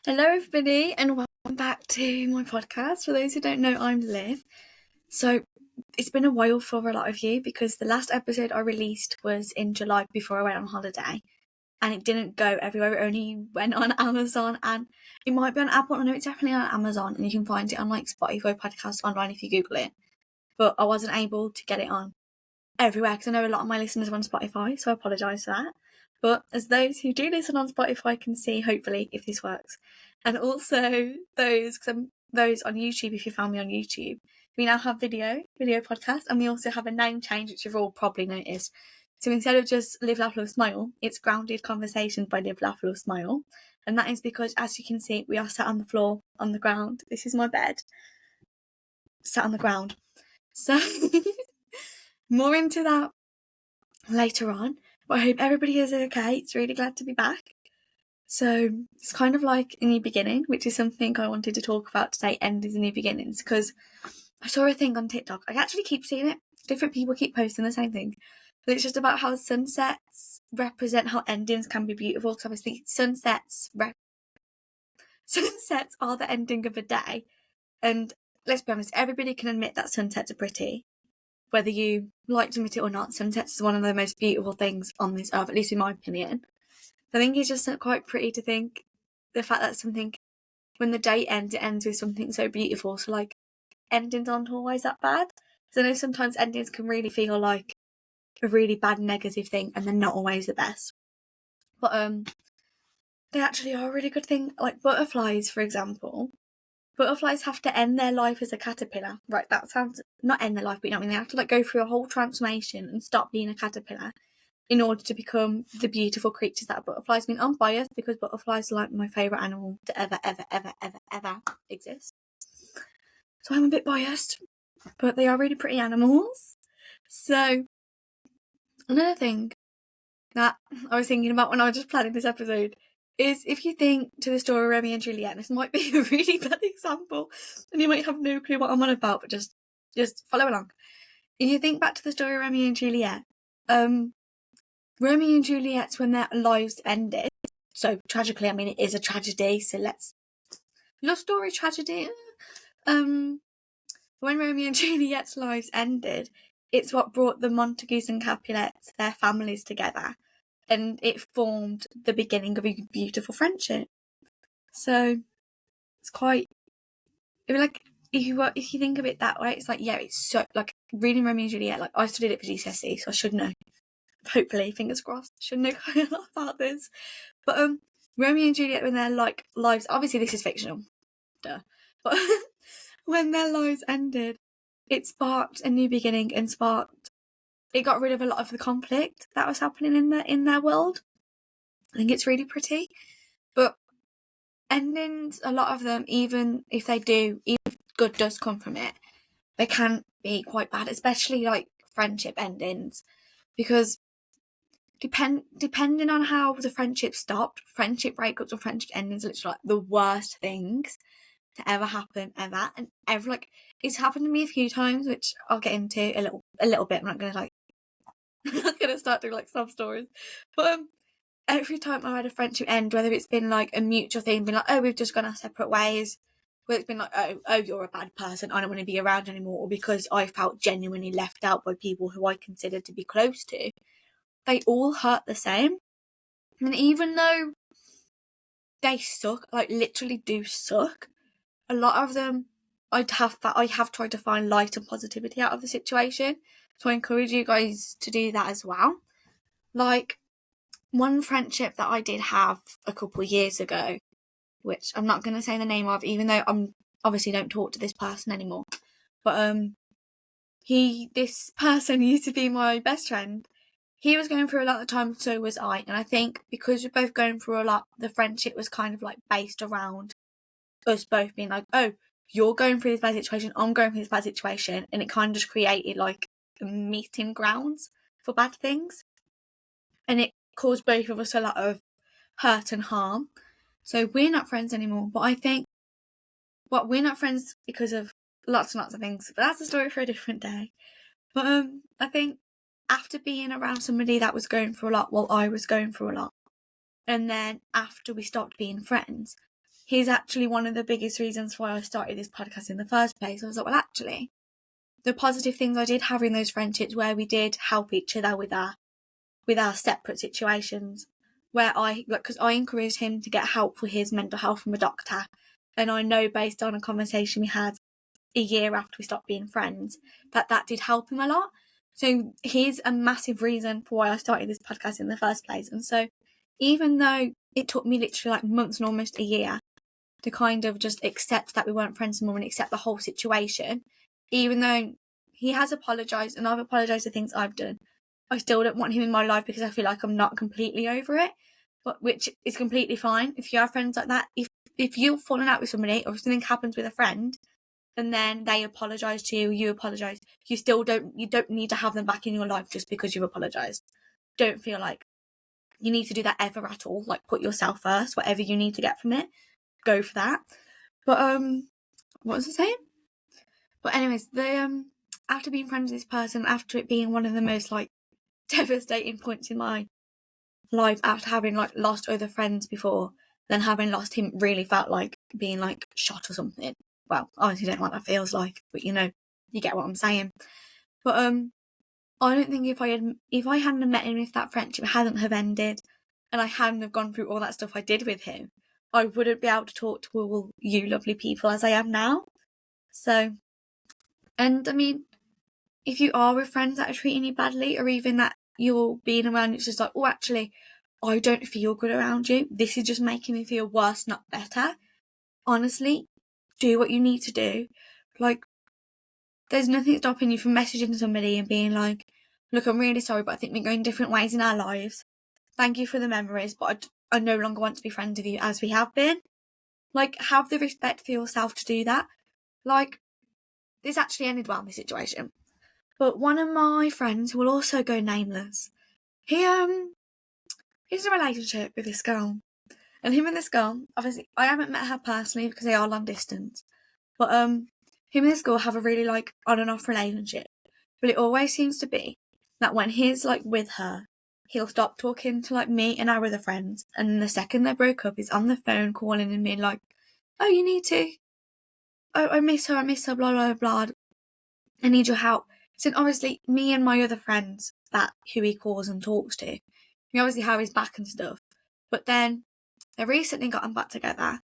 Hello, everybody, and welcome back to my podcast. For those who don't know, I'm Liv. So, it's been a while for a lot of you because the last episode I released was in July before I went on holiday, and it didn't go everywhere. It only went on Amazon, and it might be on Apple. I know it's definitely on Amazon, and you can find it on like Spotify podcast online if you Google it. But I wasn't able to get it on everywhere because I know a lot of my listeners are on Spotify, so I apologise for that. But as those who do listen on Spotify can see, hopefully, if this works, and also those on YouTube, if you found me on YouTube, we now have video podcast, and we also have a name change, which you've all probably noticed. So instead of just Live, Laugh, Love, Smile, it's Grounded Conversations by Live, Laugh, Love, Smile. And that is because, as you can see, we are sat on the floor, on the ground. This is my bed, sat on the ground. So more into that later on, but I hope everybody is okay. It's really glad to be back. So it's kind of like a new beginning, which is something I wanted to talk about today, endings and new beginnings, because I saw a thing on TikTok. I actually keep seeing it. Different people keep posting the same thing. But it's just about how sunsets represent how endings can be beautiful. Because obviously sunsets are the ending of a day. And let's be honest, everybody can admit that sunsets are pretty. Whether you like to admit it or not, sunsets is one of the most beautiful things on this earth, at least in my opinion. I think it's just quite pretty to think the fact that something, when the day ends, it ends with something so beautiful. So, like, endings aren't always that bad. Because I know sometimes endings can really feel like a really bad negative thing, and they're not always the best. But they actually are a really good thing. Like butterflies, for example. Butterflies have to end their life as a caterpillar. Right, that sounds, not end their life, but you know what I mean? They have to like go through a whole transformation and stop being a caterpillar in order to become the beautiful creatures that are butterflies. I mean, I'm biased because butterflies are like my favourite animal to ever exist. So I'm a bit biased, but they are really pretty animals. So another thing that I was thinking about when I was just planning this episode is, if you think to the story of Romeo and Juliet, this might be a really bad example and you might have no clue what I'm on about, but just follow along. If you think back to the story of Romeo and Juliet, Romeo and Juliet's when their lives ended, so tragically, I mean, it is a tragedy, so love story tragedy. When Romeo and Juliet's lives ended, it's what brought the Montagues and Capulets, their families, together, and it formed the beginning of a beautiful friendship. So it's quite, if you think of it that way, it's like, yeah, it's so, like, reading Romeo and Juliet, like, I studied it for GCSE, so I should know. Hopefully, fingers crossed, should know quite a lot about this. But Romeo and Juliet, when their like lives, obviously this is fictional, duh, but when their lives ended, it sparked a new beginning and it got rid of a lot of the conflict that was happening in their world. I think it's really pretty. But endings, a lot of them, even if good does come from it, they can be quite bad, especially like friendship endings, because depending on how the friendship stopped, friendship breakups or friendship endings are literally like the worst things to ever happen ever. And it's happened to me a few times, which I'll get into a little bit. I'm not gonna start doing like sub stories, but every time I had a friendship end, whether it's been like a mutual thing, been like, oh, we've just gone our separate ways, whether it's been like, oh, you're a bad person, I don't want to be around anymore, or because I felt genuinely left out by people who I considered to be close to, they all hurt the same. And even though they suck, like literally do suck, a lot of them, I have tried to find light and positivity out of the situation. So I encourage you guys to do that as well. Like, one friendship that I did have a couple of years ago, which I'm not going to say the name of, even though I'm obviously don't talk to this person anymore. But this person used to be my best friend. He was going through a lot at the time, so was I. And I think because we're both going through a lot, the friendship was kind of like based around us both being like, oh, you're going through this bad situation, I'm going through this bad situation. And it kind of just created like meeting grounds for bad things. And it caused both of us a lot of hurt and harm. So we're not friends anymore. But I think we're not friends because of lots and lots of things. But that's a story for a different day. But I think after being around somebody that was going through a lot while I was going through a lot, and then after we stopped being friends, he's actually one of the biggest reasons why I started this podcast in the first place. I was like, well, actually, the positive things I did have in those friendships where we did help each other with our separate situations, where because I encouraged him to get help for his mental health from a doctor, and I know based on a conversation we had a year after we stopped being friends that did help him a lot. So he's a massive reason for why I started this podcast in the first place. And so even though it took me literally like months and almost a year to kind of just accept that we weren't friends anymore and accept the whole situation, even though he has apologised and I've apologised for things I've done, I still don't want him in my life because I feel like I'm not completely over it, but which is completely fine. If you have friends like that, if you've fallen out with somebody or if something happens with a friend and then they apologise to you, you apologise, you don't need to have them back in your life just because you've apologised. Don't feel like you need to do that ever at all. Like, put yourself first. Whatever you need to get from it, go for that. But what was I saying? But anyways, after being friends with this person, after it being one of the most like devastating points in my life, after having like lost other friends before, then having lost him really felt like being like shot or something. Well, obviously don't know what that feels like, but you get what I'm saying. But I don't think if I hadn't met him, if that friendship hadn't have ended, and I hadn't have gone through all that stuff I did with him, I wouldn't be able to talk to all you lovely people as I am now. So, and I mean, if you are with friends that are treating you badly, or even that you're being around, it's just like, oh, actually, I don't feel good around you. This is just making me feel worse, not better. Honestly, do what you need to do. Like, there's nothing stopping you from messaging somebody and being like, look, I'm really sorry, but I think we're going different ways in our lives. Thank you for the memories, but I no longer want to be friends with you as we have been. Like, have the respect for yourself to do that. Like, this actually ended well in this situation. But one of my friends, who will also go nameless, he's in a relationship with this girl. And him and this girl, obviously, I haven't met her personally because they are long distance. But him and this girl have a really like on and off relationship. But it always seems to be that when he's like with her, he'll stop talking to like me and our other friends. And the second they broke up, he's on the phone calling and being like, oh, you need to. Oh, I miss her, blah, blah, blah. I need your help. So obviously, me and my other friends, who he calls and talks to, we obviously have his back and stuff. But then they recently gotten back together,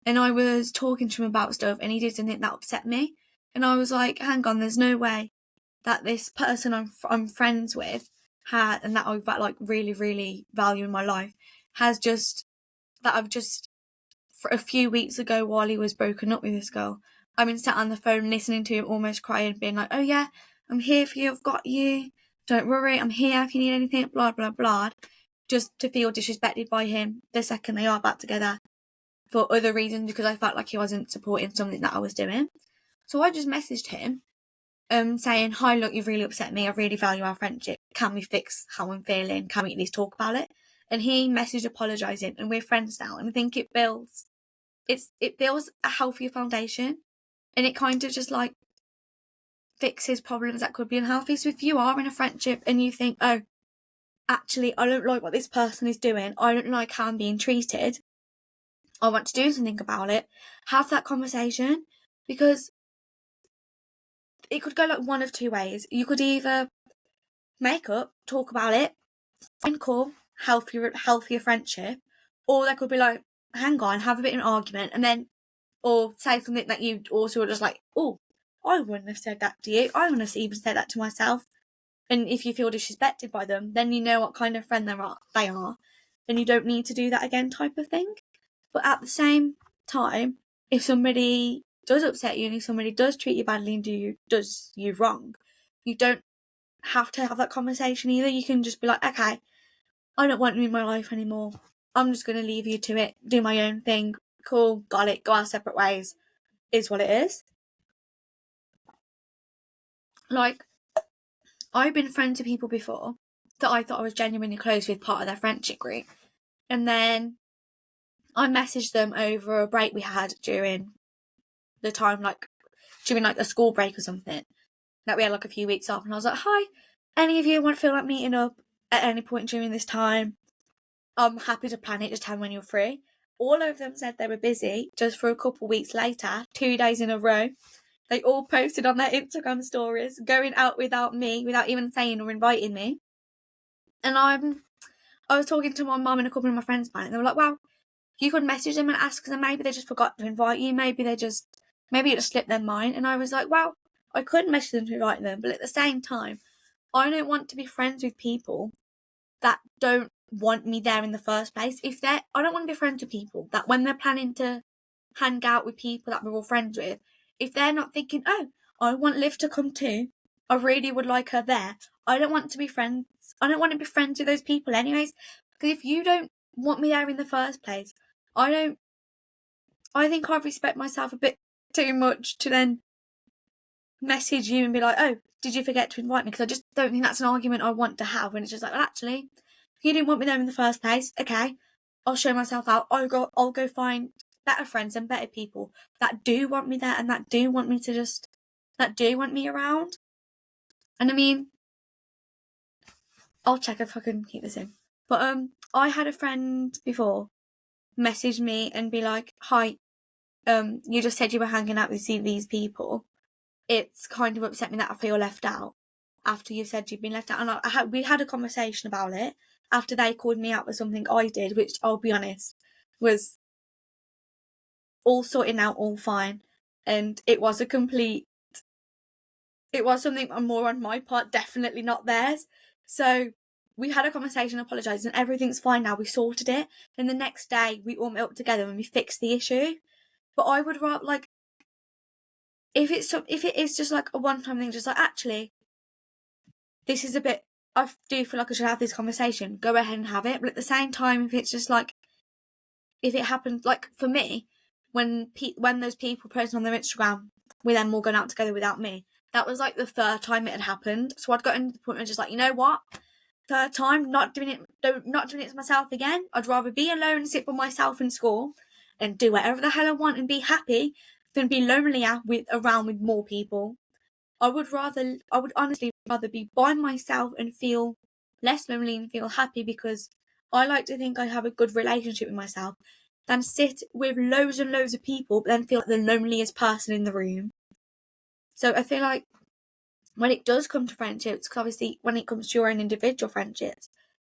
and I was talking to him about stuff, and he did something that upset me. And I was like, hang on, there's no way that this person I'm friends with and that I've like really, really value in my life I've just, for a few weeks ago while he was broken up with this girl, I've been sat on the phone listening to him almost crying, being like, oh yeah, I'm here for you, I've got you, don't worry, I'm here if you need anything, blah, blah, blah, just to feel disrespected by him the second they are back together for other reasons, because I felt like he wasn't supporting something that I was doing. So I just messaged him saying, hi, look, you've really upset me, I really value our friendship, can we fix how I'm feeling, can we at least talk about it? And he messaged apologising, and we're friends now, and I think it builds a healthier foundation, and it kind of just like fixes problems that could be unhealthy. So if you are in a friendship and you think, oh, actually, I don't like what this person is doing, I don't like how I'm being treated, I want to do something about it, have that conversation, because it could go like one of two ways. You could either make up, talk about it, find cool, healthier friendship, or there could be like, hang on, have a bit of an argument, and then, or say something that you also are just like, oh, I wouldn't have said that to you, I wouldn't have even said that to myself. And if you feel disrespected by them, then you know what kind of friend they are, and you don't need to do that again, type of thing. But at the same time, if somebody does upset you and if somebody does treat you badly and does you wrong, you don't have to have that conversation either. You can just be like, okay, I don't want you in my life anymore, I'm just going to leave you to it, do my own thing, cool, got it, go our separate ways, is what it is. Like, I've been friends with people before that I thought I was genuinely close with, part of their friendship group, and then I messaged them over a break we had during the time, like during like a school break or something, that we had like a few weeks off, and I was like, hi, any of you want to feel like meeting up at any point during this time? I'm happy to plan it, just tell me when you're free. all of them said they were busy, just for a couple weeks later, 2 days in a row, they all posted on their Instagram stories going out without me, without even saying or inviting me. And I was talking to my mum and a couple of my friends about it, and they were like, well, you could message them and ask them, maybe they just forgot to invite you, maybe it just slipped their mind. And I was like, well, I could message them to invite them, but at the same time, I don't want to be friends with people that don't want me there in the first place. I don't want to be friends with people that when they're planning to hang out with people that we're all friends with, if they're not thinking, oh, I want Liv to come too, I really would like her there, I don't want to be friends. I don't want to be friends with those people anyways. Because if you don't want me there in the first place, I think I respect myself a bit too much to then message you and be like, oh, did you forget to invite me? Because I just don't think that's an argument I want to have. When it's just like, well, actually, you didn't want me there in the first place. Okay, I'll show myself out. I'll go find better friends and better people that do want me there and that do want me around. And I mean, I'll check if I can keep this in. But I had a friend before message me and be like, hi, you just said you were hanging out with these people. It's kind of upset me that I feel left out after you said you've been left out. And we had a conversation about it after they called me out for something I did, which I'll be honest, was all sorted out, all fine. And it was something more on my part, definitely not theirs. So we had a conversation, apologised, and everything's fine now. We sorted it. And the next day we all met up together and we fixed the issue. But I would rather, like, if it is just like a one-time thing, just like, actually, this is a bit, I do feel like I should have this conversation, go ahead and have it. But at the same time, if it's just like, if it happened, like for me, when those people posted on their Instagram with them all going out together without me, that was like the third time it had happened. So I'd gotten to the point where just like, you know what? Third time, not doing it to myself again. I'd rather be alone and sit by myself in school and do whatever the hell I want and be happy than be lonely around with more people. I would honestly rather be by myself and feel less lonely and feel happy, because I like to think I have a good relationship with myself, than sit with loads and loads of people but then feel like the loneliest person in the room. So I feel like when it does come to friendships, because obviously when it comes to your own individual friendships,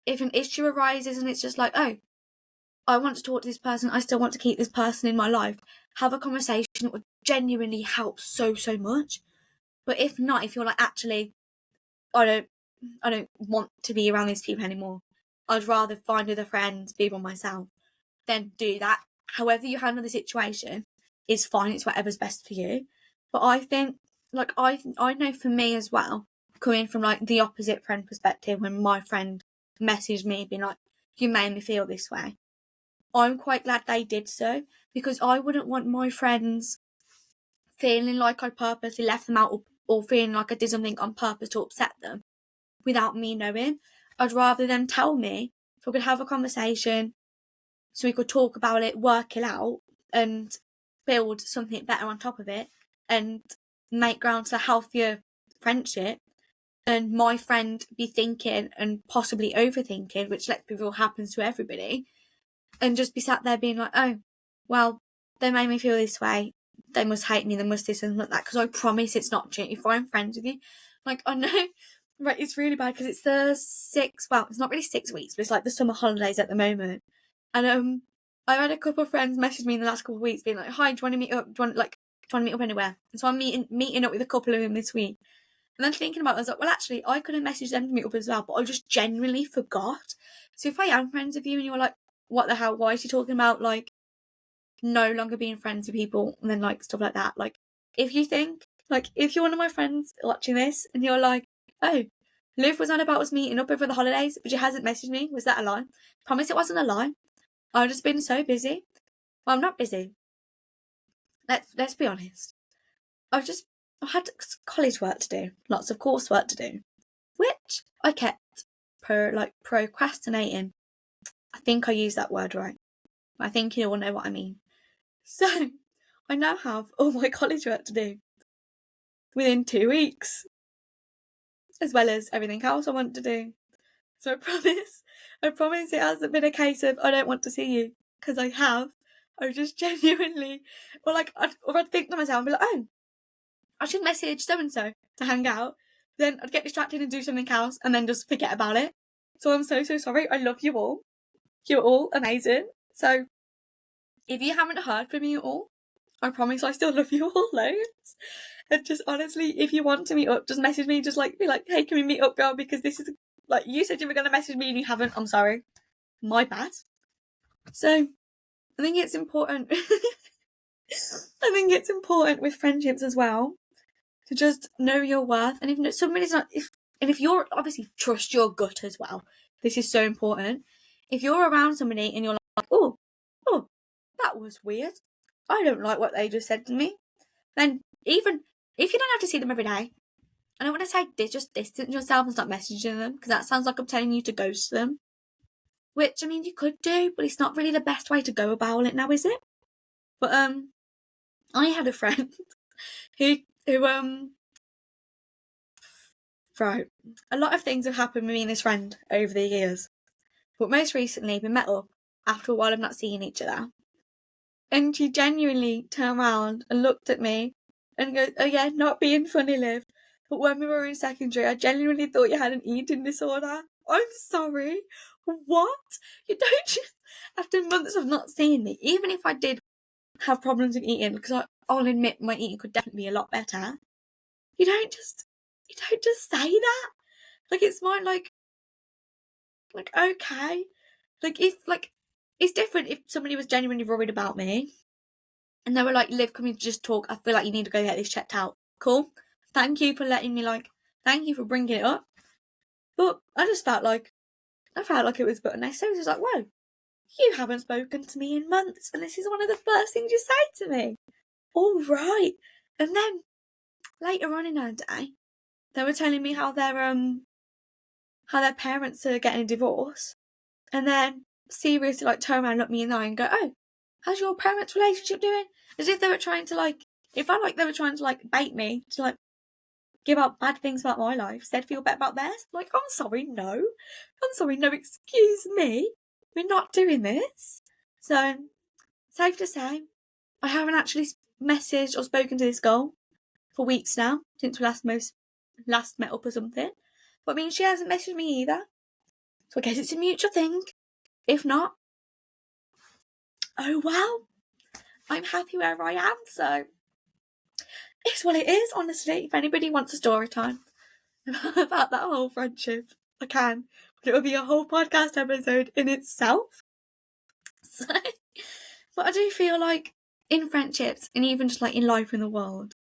if an issue arises and it's just like, oh, I want to talk to this person, I still want to keep this person in my life, have a conversation. It would genuinely help so much. But if not, if you're like, actually, I don't want to be around these people anymore, I'd rather find other friends, be by myself, then do that. However you handle the situation is fine. It's whatever's best for you. But I think, like, I know for me as well, coming from like the opposite friend perspective, when my friend messaged me being like, you made me feel this way, I'm quite glad they did so, because I wouldn't want my friends feeling like I purposely left them out, or feeling like I did something on purpose to upset them without me knowing. I'd rather them tell me, so we could have a conversation, so we could talk about it, work it out, and build something better on top of it, and make ground to a healthier friendship. And my friend be thinking and possibly overthinking, which, let's be real, happens to everybody, and just be sat there being like, oh, well, they made me feel this way, they must hate me, they must this and like that. Because I promise it's not true. If I'm friends with you, like, I know, right, it's really bad because it's it's not really 6 weeks, but it's like the summer holidays at the moment. And I've had a couple of friends message me in the last couple of weeks being like, hi, do you want to meet up? Do you want to meet up anywhere? And so I'm meeting up with a couple of them this week. And then thinking about it, I was like, well, actually, I could have messaged them to meet up as well, but I just genuinely forgot. So if I am friends with you and you're like, what the hell, why is she talking about, like, no longer being friends with people, and then, like, stuff like that? Like, if you think, like, if you're one of my friends watching this and you're like, oh, Liv was on about us meeting up over the holidays, but she hasn't messaged me, was that a lie? Promise it wasn't a lie. I've just been so busy. Well, I'm not busy. Let's be honest. I've had college work to do, lots of coursework to do, which I kept procrastinating. I think I used that word right. I think you all know what I mean. So I now have all my college work to do within 2 weeks, as well as everything else I want to do. So I promise it hasn't been a case of I don't want to see you. because I have. I just genuinely, or I'd think to myself, I'd be like, oh, I should message so-and-so to hang out. Then I'd get distracted and do something else and then just forget about it. So I'm so sorry. I love you all. You're all amazing. So if you haven't heard from me at all, I promise I still love you all loads. And just honestly, if you want to meet up, just message me. Just be like, hey, can we meet up, girl? Because this is you said you were going to message me and you haven't. I'm sorry. My bad. So I think it's important. I think it's important with friendships as well to just know your worth. And if somebody's not, if you're obviously trust your gut as well. This is so important. If you're around somebody and you're like, oh, that was weird. I don't like what they just said to me. Then even if you don't have to see them every day, I don't want to say just distance yourself and stop messaging them, because that sounds like I'm telling you to ghost them. Which, I mean, you could do, but it's not really the best way to go about it now, is it? But I had a friend who right, a lot of things have happened with me and this friend over the years. But most recently, we met up after a while of not seeing each other. And she genuinely turned around and looked at me and goes, oh yeah, not being funny, Liv, but when we were in secondary, I genuinely thought you had an eating disorder. I'm sorry. What? You don't just, after months of not seeing me, even if I did have problems with eating, because I'll admit my eating could definitely be a lot better, you don't just say that. It's more okay. If it's different if somebody was genuinely worried about me and they were like, Liv, can we just talk? I feel like you need to go get this checked out. Cool. Thank you for letting me thank you for bringing it up. But I just felt like it was but unnecessary. It was like, whoa, you haven't spoken to me in months and this is one of the first things you say to me. All right. And then later on in our day, they were telling me how their parents are getting a divorce, and then seriously turn around, look me in the eye and go, oh, how's your parents' relationship doing? As if they were trying to it felt like they were trying to bait me to give out bad things about my life, instead feel better about theirs. I'm sorry, no, excuse me, we're not doing this. So safe to say, I haven't actually messaged or spoken to this girl for weeks now, since we last met up or something. But I mean, she hasn't messaged me either. So I guess it's a mutual thing. If not, oh well. I'm happy where I am, so it's what it is, honestly. If anybody wants a story time about that whole friendship, I can. But it will be a whole podcast episode in itself. So, but I do feel like in friendships, and even just in life in the world,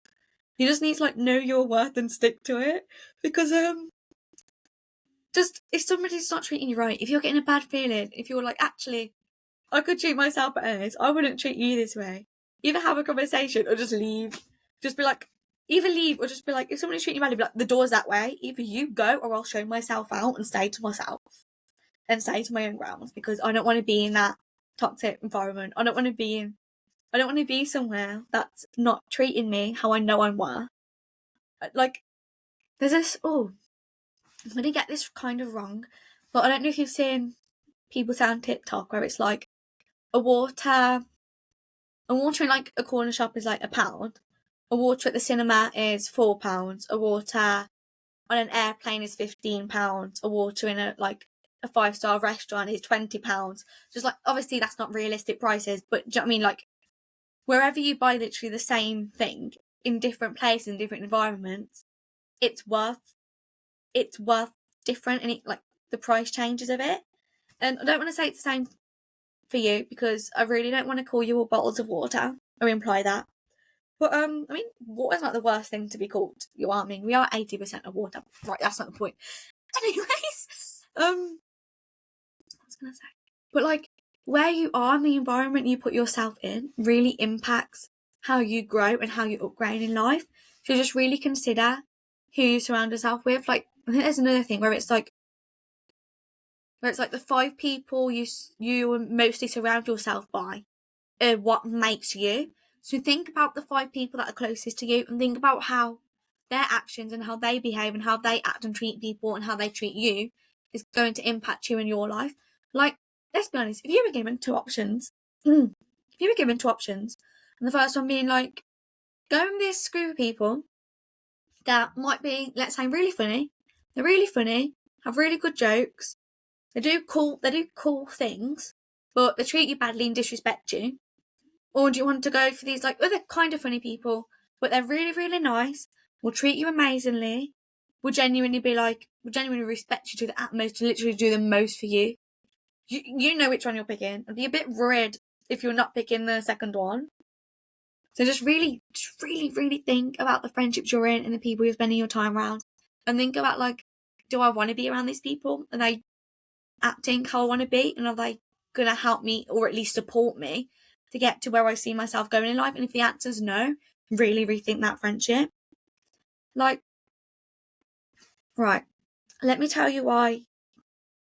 you just need to know your worth and stick to it. Because just if somebody's not treating you right, if you're getting a bad feeling, if you're actually, I could treat myself better this, I wouldn't treat you this way. Either have a conversation or just leave. Just be either leave or just be if somebody's treating you badly, be the door's that way. Either you go or I'll show myself out and stay to myself and stay to my own grounds, because I don't want to be in that toxic environment. I don't want to be somewhere that's not treating me how I know I'm worth. There's this, I'm going to get this kind of wrong, but I don't know if you've seen people say on TikTok where it's a water in a corner shop is £1. A water at the cinema is £4. A water on an airplane is £15. A water in a 5-star restaurant is £20. Just obviously that's not realistic prices, but do you know what I mean? Wherever you buy literally the same thing in different places, in different environments, it's worth different, and the price changes of it. And I don't want to say it's the same for you, because I really don't want to call you all bottles of water or imply that. But I mean, water's not the worst thing to be called. You are. I mean, we are 80% of water. Right, that's not the point. Anyways, what was I gonna say? But where you are and the environment you put yourself in really impacts how you grow and how you upgrade in life. So just really consider who you surround yourself with. I think there's another thing where it's the 5 people you mostly surround yourself by are what makes you. So think about the 5 people that are closest to you and think about how their actions and how they behave and how they act and treat people and how they treat you is going to impact you in your life. Let's be honest, if you were given 2 options if you were given 2 options, and the first one being like, go with this group of people that might be, let's say, really funny. They're really funny, have really good jokes. They do cool things, but they treat you badly and disrespect you. Or do you want to go for these like other kind of funny people, but they're really, really nice, will treat you amazingly, will genuinely respect you to the utmost, to literally do the most for you. You know which one you're picking. It'd be a bit rude if you're not picking the second one. So just really, really think about the friendships you're in and the people you're spending your time around. And think about, like, do I want to be around these people? Are they acting how I want to be? And are they going to help me or at least support me to get to where I see myself going in life? And if the answer's no, really rethink that friendship. Like, right, let me tell you why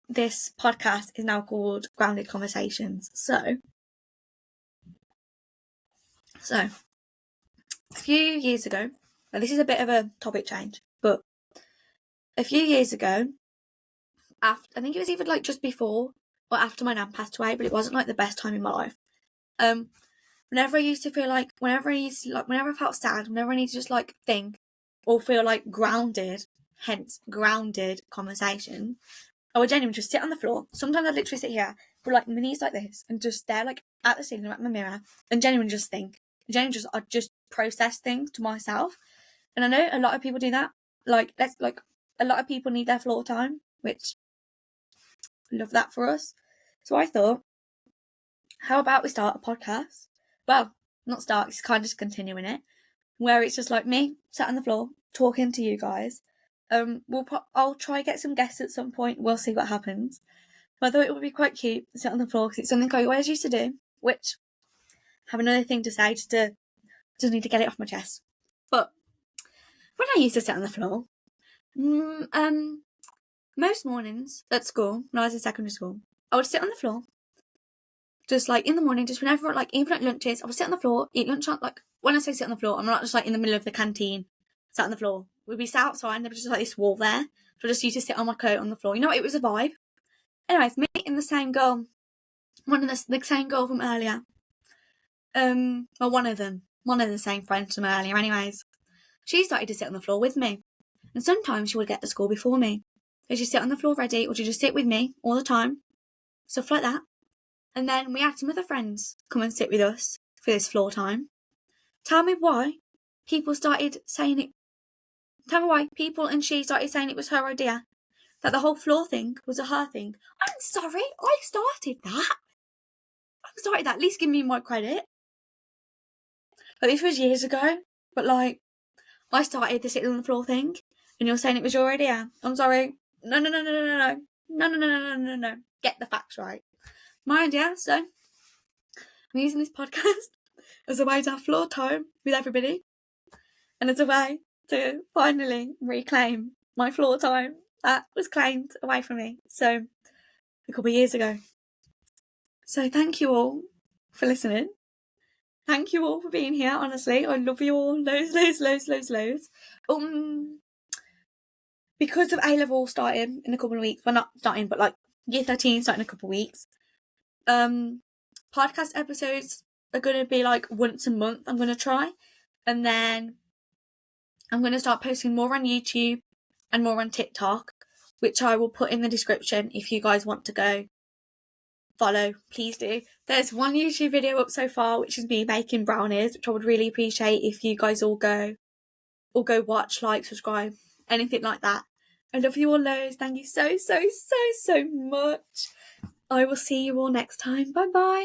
this podcast is now called Grounded Conversations. So a few years ago, and this is a bit of a topic change, but a few years ago, I think it was either like just before or after my nan passed away, but it wasn't like the best time in my life. Whenever I felt sad, whenever I need to just like think or feel like grounded, hence grounded conversation, I would genuinely just sit on the floor. Sometimes I'd literally sit here with like my knees like this and just stare like at the ceiling, at my mirror, and genuinely just think. I'd just process things to myself. And I know a lot of people do that. A lot of people need their floor time, which I love that for us. So I thought, how about we start a podcast? Well, not start, it's kind of just continuing it, where it's just like me sat on the floor talking to you guys. I'll try get some guests at some point. We'll see what happens. But I thought it would be quite cute to sit on the floor because it's something I always used to do. Which I have another thing to say, just need to get it off my chest. But when I used to sit on the floor, most mornings at school when I was in secondary school, I would sit on the floor. Just like in the morning, just whenever, like even at lunches, I would sit on the floor, eat lunch. Like when I say sit on the floor, I'm not just like in the middle of the canteen, sat on the floor. We'd be sat outside and there was just like this wall there. So I just used to sit on my coat on the floor. You know what? It was a vibe. Anyways, me and the same girl, the same girl from earlier. Well, one of the same friends from earlier. Anyways, she started to sit on the floor with me, and sometimes she would get to school before me. So she'd sit on the floor ready, or she'd just sit with me all the time, stuff like that. And then we had some other friends come and sit with us for this floor time. Tell me why people and she started saying it was her idea. That the whole floor thing was a her thing. I'm sorry, I started that. At least give me my credit. But this was years ago. But like, I started the sitting on the floor thing, and you're saying it was your idea. I'm sorry. No. Get the facts right. My idea, so I'm using this podcast as a way to have floor time with everybody, and as a way to finally reclaim my floor time that was claimed away from me a couple of years ago. So thank you all for listening. Thank you all for being here, honestly. I love you all loads. Because of A-level starting in a couple of weeks, well not starting, but like year 13 starting in a couple of weeks, podcast episodes are going to be like once a month. I'm going to try, and then I'm going to start posting more on YouTube and more on TikTok, which I will put in the description if you guys want to go follow. Please do. There's one YouTube video up so far, which is me baking brownies, which I would really appreciate if you guys all go watch, like, subscribe, anything like that. I love you all loads. Thank you so much. I will see you all next time. Bye bye.